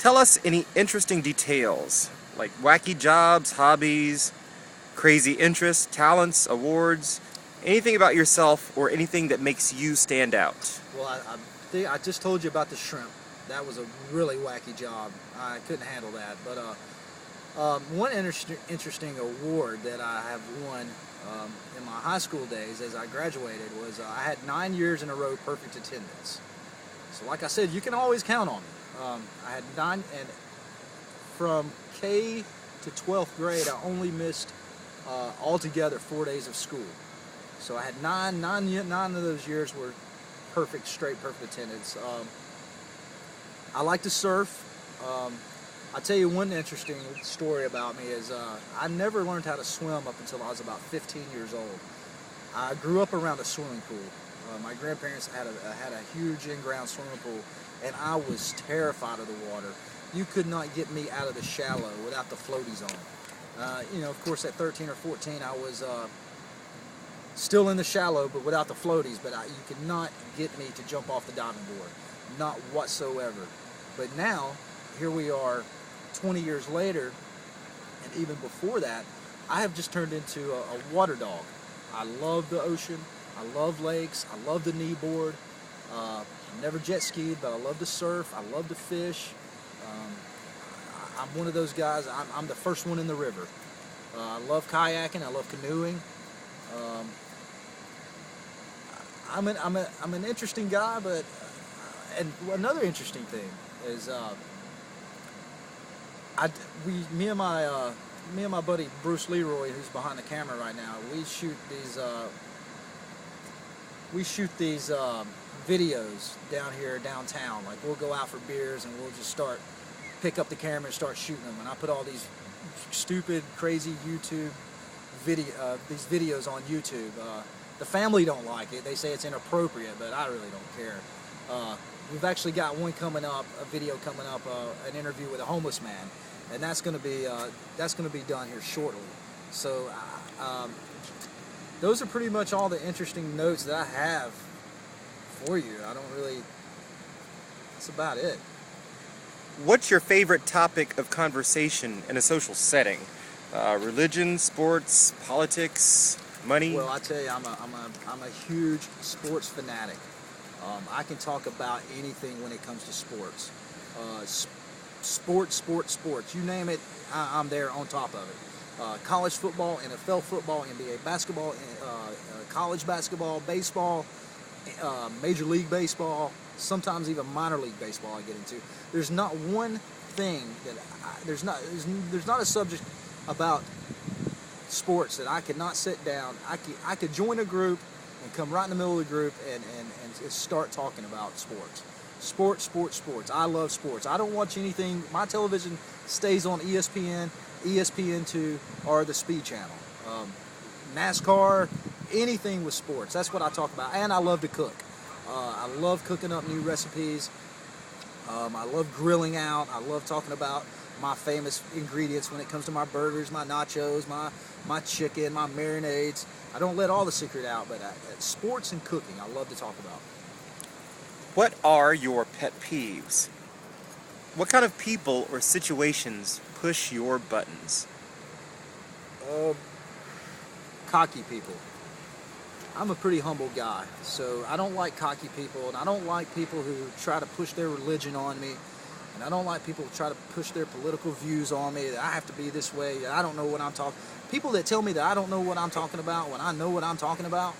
Tell us any interesting details, like wacky jobs, hobbies, crazy interests, talents, awards, anything about yourself or anything that makes you stand out. Well, I just told you about the shrimp. That was a really wacky job. I couldn't handle that. But one interesting award that I have won in my high school days as I graduated was I had 9 years in a row perfect attendance. So like I said, you can always count on me. I had 9, and from K to 12th grade, I only missed altogether 4 days of school. So I had nine of those years were straight perfect attendance. I like to surf. I'll tell you one interesting story about me is I never learned how to swim up until I was about 15 years old. I grew up around a swimming pool. My grandparents had a huge in-ground swimming pool, and I was terrified of the water. You could not get me out of the shallow without the floaties on. Of course, at 13 or 14, I was still in the shallow, but without the floaties. But you could not get me to jump off the diving board, not whatsoever. But now, here we are, 20 years later, and even before that, I have just turned into a water dog. I love the ocean. I love lakes. I love the kneeboard. I never jet skied, but I love to surf. I love to fish. I'm one of those guys. I'm the first one in the river. I love kayaking. I love canoeing. I'm an interesting guy, but and another interesting thing is me and my buddy Bruce Leroy, who's behind the camera right now, we shoot these videos down here downtown. Like, we'll go out for beers and we'll just pick up the camera and start shooting them. And I put all these stupid, crazy these videos on YouTube. The family don't like it. They say it's inappropriate, but I really don't care. We've actually got one coming up, a video coming up, an interview with a homeless man, and that's going to be done here shortly. So those are pretty much all the interesting notes that I have for you. That's about it. What's your favorite topic of conversation in a social setting? Religion, sports, politics, money? Well, I tell you, I'm a huge sports fanatic. I can talk about anything when it comes to sports. Sports. You name it, I'm there on top of it. College football, NFL football, NBA basketball, college basketball, baseball, Major League Baseball, sometimes even minor league baseball I get into. There's not one thing there's not a subject about sports that I could not sit down. I could join a group and come right in the middle of the group and start talking about sports. Sports. I love sports. I don't watch anything. My television stays on ESPN, ESPN2, or the Speed Channel. NASCAR, anything with sports. That's what I talk about. And I love to cook. I love cooking up new recipes. I love grilling out. I love talking about my famous ingredients when it comes to my burgers, my nachos, my chicken, my marinades. I don't let all the secret out, but sports and cooking, I love to talk about. What are your pet peeves? What kind of people or situations push your buttons? Cocky people. I'm a pretty humble guy, so I don't like cocky people, and I don't like people who try to push their religion on me, and I don't like people who try to push their political views on me, that I have to be this way, that I don't know what I'm talking. People that tell me that I don't know what I'm talking about when I know what I'm talking about,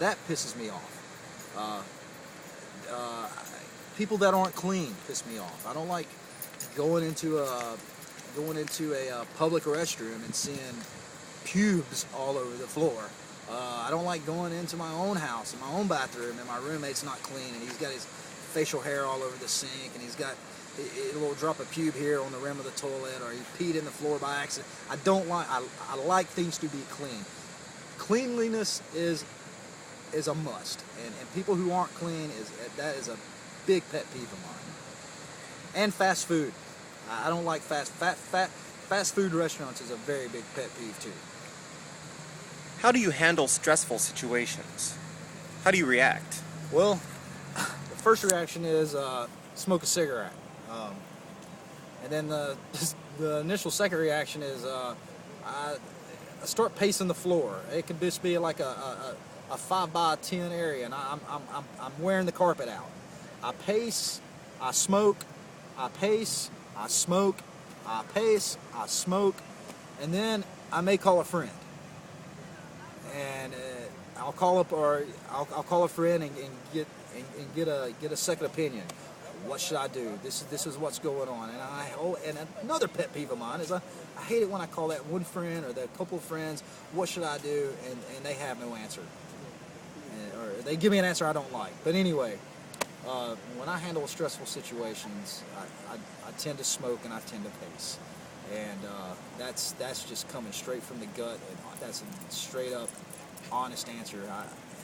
that pisses me off. People that aren't clean piss me off. I don't like going into a public restroom and seeing pubes all over the floor. I don't like going into my own house, in my own bathroom, and my roommate's not clean, and he's got his facial hair all over the sink, and he's got a little drop of pube here on the rim of the toilet, or he peed in the floor by accident. I like things to be clean. Cleanliness is a must, and people who aren't clean, that is a big pet peeve of mine. And fast food. I don't like fast food restaurants is a very big pet peeve too. How do you handle stressful situations? How do you react? Well, the first reaction is smoke a cigarette. And then the initial second reaction is I start pacing the floor. It could just be like a 5 by 10 area, and I'm wearing the carpet out. I pace, I smoke, I pace, I smoke, I pace, I smoke, and then I may call a friend. And I'll call up, or I'll call a friend and get a second opinion. What should I do? This is what's going on. And another pet peeve of mine is I hate it when I call that one friend or that couple of friends. What should I do? And they have no answer, or they give me an answer I don't like. But anyway, when I handle stressful situations, I tend to smoke and I tend to pace, and that's just coming straight from the gut. And that's a straight up, honest answer.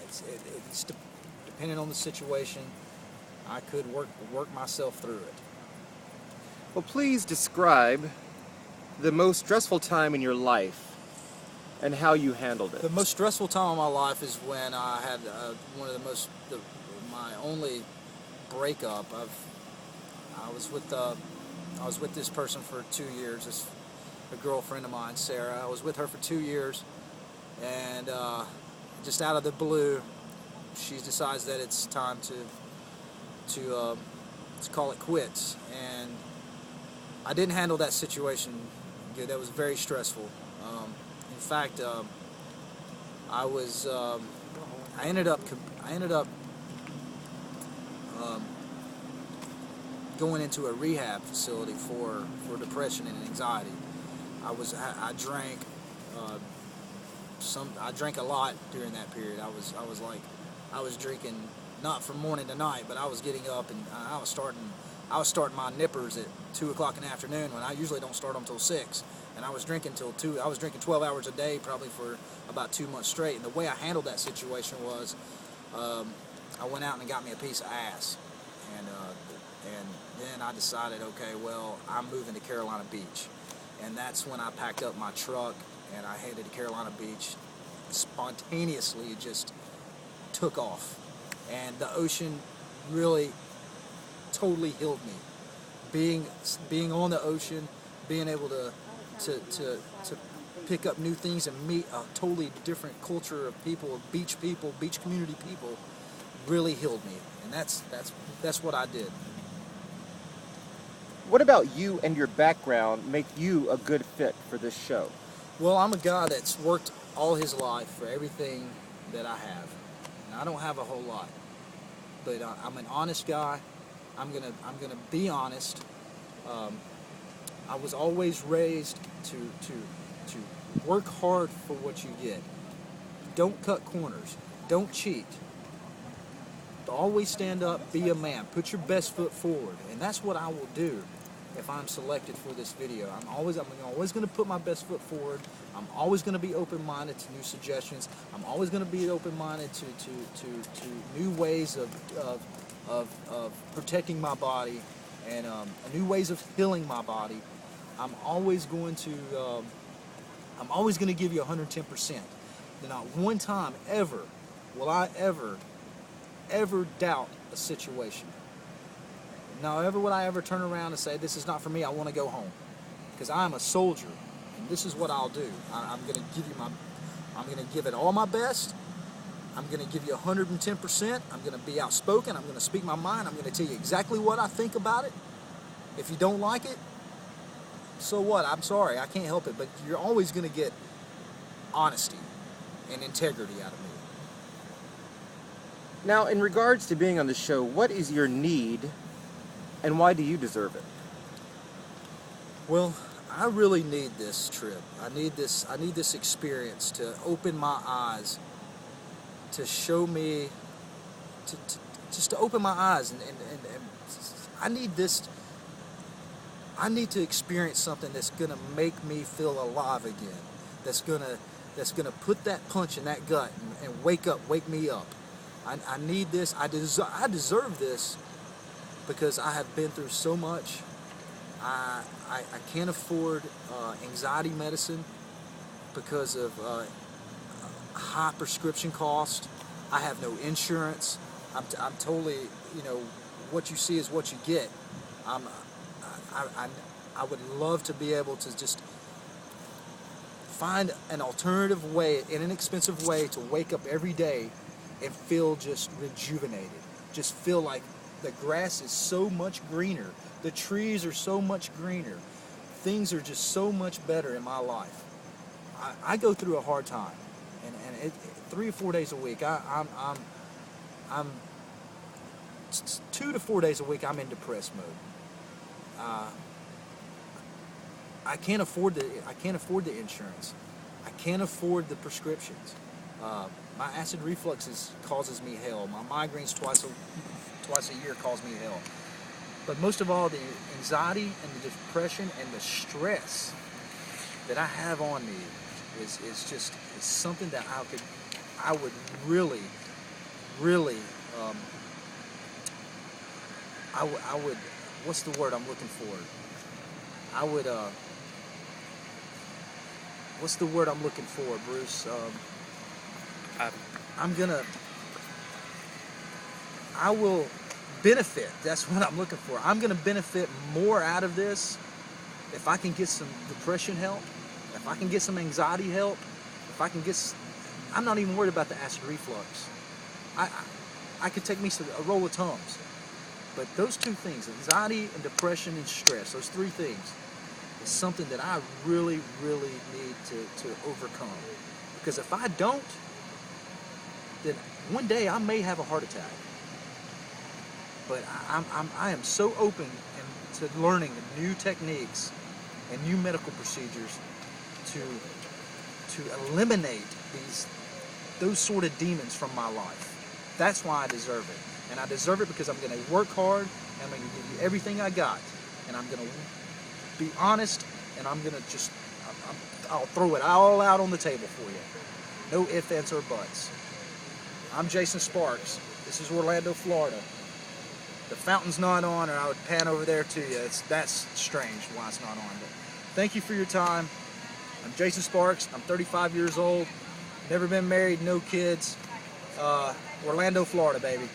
It's depending on the situation. I could work myself through it. Well, please describe the most stressful time in your life and how you handled it. The most stressful time of my life is when I had one of my only breakup. I was with this person for 2 years. A girlfriend of mine, Sarah. I was with her for 2 years, and just out of the blue, she decides that it's time to call it quits. And I didn't handle that situation good. That was very stressful. In fact, I ended up going into a rehab facility for depression and anxiety. I drank I drank a lot during that period. I was drinking not from morning to night, but I was getting up and I was starting my nippers at 2 o'clock in the afternoon when I usually don't start them till 6. And I was drinking till 2. I was drinking 12 hours a day, probably for about 2 months straight. And the way I handled that situation was, I went out and got me a piece of ass, and then I decided, okay, well, I'm moving to Carolina Beach, and that's when I packed up my truck and I headed to Carolina Beach. Spontaneously, just took off, and the ocean really totally healed me. Being on the ocean, being able to pick up new things and meet a totally different culture of people, beach community people, really healed me, and that's what I did. What about you and your background make you a good fit for this show? Well, I'm a guy that's worked all his life for everything that I have, and I don't have a whole lot, but I'm an honest guy. I'm gonna be honest. I was always raised to work hard for what you get. Don't cut corners. Don't cheat. Always stand up. Be a man. Put your best foot forward, and that's what I will do if I'm selected for this video. I'm always going to put my best foot forward. I'm always going to be open-minded to new suggestions. I'm always going to be open-minded to new ways of protecting my body, and new ways of healing my body. I'm always going to give you 110%. Not one time ever will I ever doubt a situation. Now, ever would I ever turn around and say, this is not for me, I want to go home. Because I'm a soldier, and this is what I'll do. I'm going to give it all my best. I'm going to give you 110%. I'm going to be outspoken. I'm going to speak my mind. I'm going to tell you exactly what I think about it. If you don't like it, so what? I'm sorry, I can't help it. But you're always going to get honesty and integrity out of me. Now, in regards to being on the show, what is your need and why do you deserve it? Well, I really need this trip. I need this experience to open my eyes, to show me, just to open my eyes, and I need this. I need to experience something that's gonna make me feel alive again. That's gonna put that punch in that gut and wake me up. I need this. I deserve this because I have been through so much. I can't afford anxiety medicine because of high prescription cost. I have no insurance. I'm totally, what you see is what you get. I would love to be able to just find an alternative way, an inexpensive way to wake up every day and feel just rejuvenated. Just feel like the grass is so much greener. The trees are so much greener. Things are just so much better in my life. I go through a hard time, and 3 or 4 days a week, I'm 2 to 4 days a week, I'm in depressed mode. I can't afford the insurance. I can't afford the prescriptions. My acid reflux causes me hell. My migraines twice a year cause me hell. But most of all, the anxiety and the depression and the stress that I have on me is something that I would really I would, what's the word I'm looking for? What's the word I'm looking for, Bruce? I will benefit. That's what I'm looking for. I'm going to benefit more out of this if I can get some depression help, if I can get some anxiety help, if I can get, I'm not even worried about the acid reflux. I could take me a roll of Tums. But those two things, anxiety and depression and stress, those three things, is something that I really need to overcome. Because if I don't, then one day I may have a heart attack. But I am so open to learning new techniques and new medical procedures to eliminate those sort of demons from my life. That's why I deserve it. And I deserve it because I'm going to work hard, and I'm going to give you everything I got. And I'm going to be honest, and I'm going to just, I'll throw it all out on the table for you. No ifs, ands, or buts. I'm Jason Sparks. This is Orlando, Florida. The fountain's not on, or I would pan over there to you. That's strange why it's not on. But thank you for your time. I'm Jason Sparks. I'm 35 years old. Never been married, no kids. Orlando, Florida, baby.